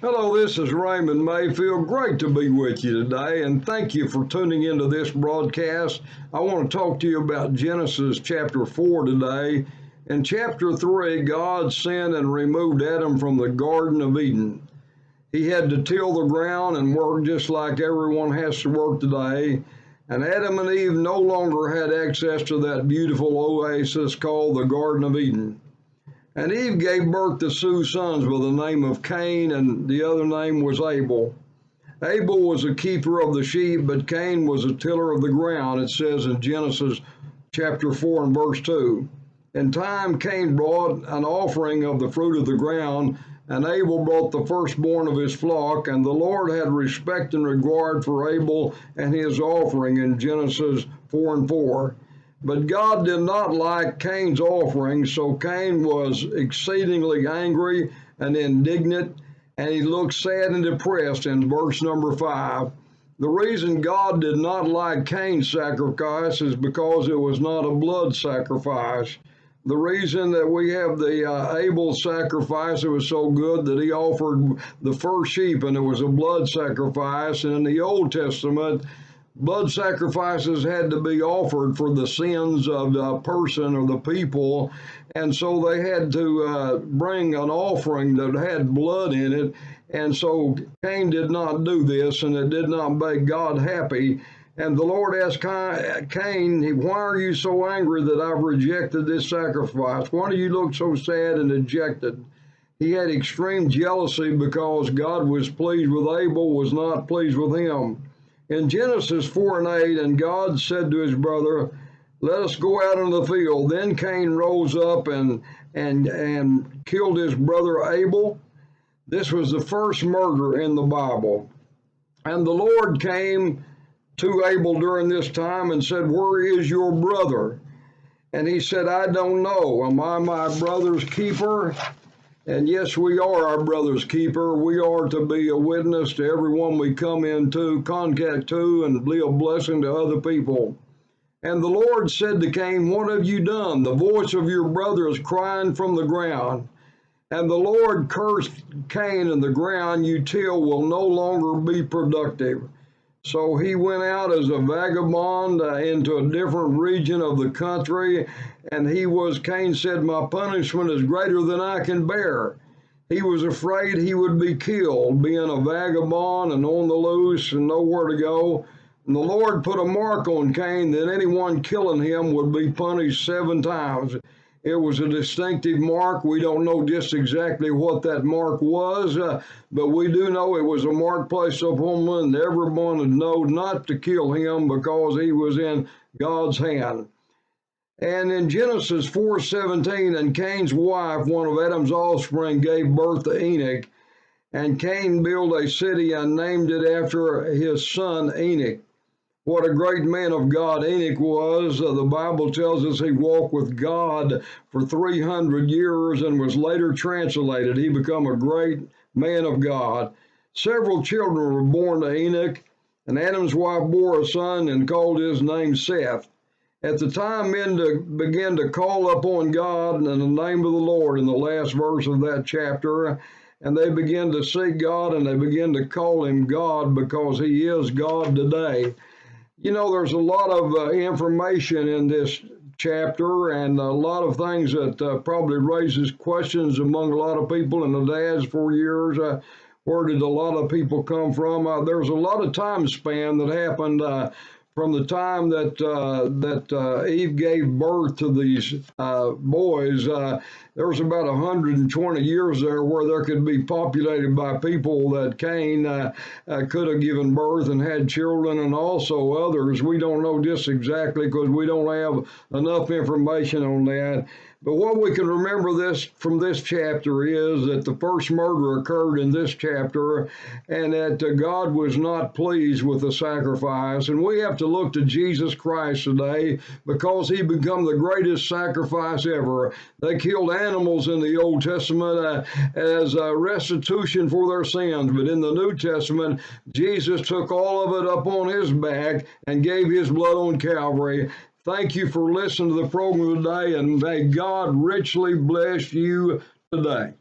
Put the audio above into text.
Hello, this is Mayfield. Great to be with you today, and thank you for tuning into this broadcast. I want to talk to you about Genesis chapter 4 today. In chapter 3, God sinned and removed Adam from the Garden of Eden. He had to till the ground and work just like everyone has to work today. And Adam and Eve no longer had access to that beautiful oasis called the Garden of Eden. And Eve gave birth to two sons by the name of Cain, and the other name was Abel. Abel was a keeper of the sheep, but Cain was a tiller of the ground, it says in Genesis chapter 4 and verse 2. In time, Cain brought an offering of the fruit of the ground, and Abel brought the firstborn of his flock, and the Lord had respect and regard for Abel and his offering in Genesis 4 and 4. But God did not like Cain's offering, so Cain was exceedingly angry and indignant, and he looked sad and depressed in verse number 5. The reason God did not like Cain's sacrifice is because it was not a blood sacrifice. The reason that we have the Abel sacrifice, it was so good that he offered the first sheep, and it was a blood sacrifice. And in the Old Testament, blood sacrifices had to be offered for the sins of the person or the people, and so they had to bring an offering that had blood in it. And so Cain did not do this, and it did not make God happy. And the Lord asked Cain, why are you so angry that I've rejected this sacrifice? Why do you look so sad and dejected? He had extreme jealousy because God was pleased with Abel, was not pleased with him. In Genesis 4 and 8, and God said to his brother, let us go out into the field. Then Cain rose up and killed his brother Abel. This was the first murder in the Bible. And the Lord came to Abel during this time and said, where is your brother? And he said, I don't know. Am I my brother's keeper? And yes, we are our brother's keeper. We are to be a witness to everyone we come into contact to and be a blessing to other people. And the Lord said to Cain, what have you done? The voice of your brother is crying from the ground. And the Lord cursed Cain, and the ground you till will no longer be productive. So he went out as a vagabond into a different region of the country, and Cain said, my punishment is greater than I can bear. He was afraid he would be killed, being a vagabond and on the loose and nowhere to go. And the Lord put a mark on Cain that anyone killing him would be punished 7 times. It was a distinctive mark. We don't know just exactly what that mark was, but we do know it was a mark placed upon him, and everyone would know not to kill him because he was in God's hand. And in Genesis 4:17, and Cain's wife, one of Adam's offspring, gave birth to Enoch. And Cain built a city and named it after his son Enoch. What a great man of God Enoch was. The Bible tells us he walked with God for 300 years and was later translated. He became a great man of God. Several children were born to Enoch, and Adam's wife bore a son and called his name Seth. At the time men began to call upon God in the name of the Lord in the last verse of that chapter, and they began to seek God and they began to call him God because he is God today. You know, there's a lot of information in this chapter and a lot of things that probably raises questions among a lot of people in the last 4 years. Where did a lot of people come from? There's a lot of time span that happened from the time that Eve gave birth to these boys. There was about 120 years there where there could be populated by people that Cain could have given birth and had children, and also others. We don't know just exactly because we don't have enough information on that. But what we can remember from this chapter is that the first murder occurred in this chapter, and that God was not pleased with the sacrifice. And we have to look to Jesus Christ today because he became the greatest sacrifice ever. They killed animals in the Old Testament as a restitution for their sins, but in the New Testament, Jesus took all of it up on his back and gave his blood on Calvary. Thank you for listening to the program today, and may God richly bless you today.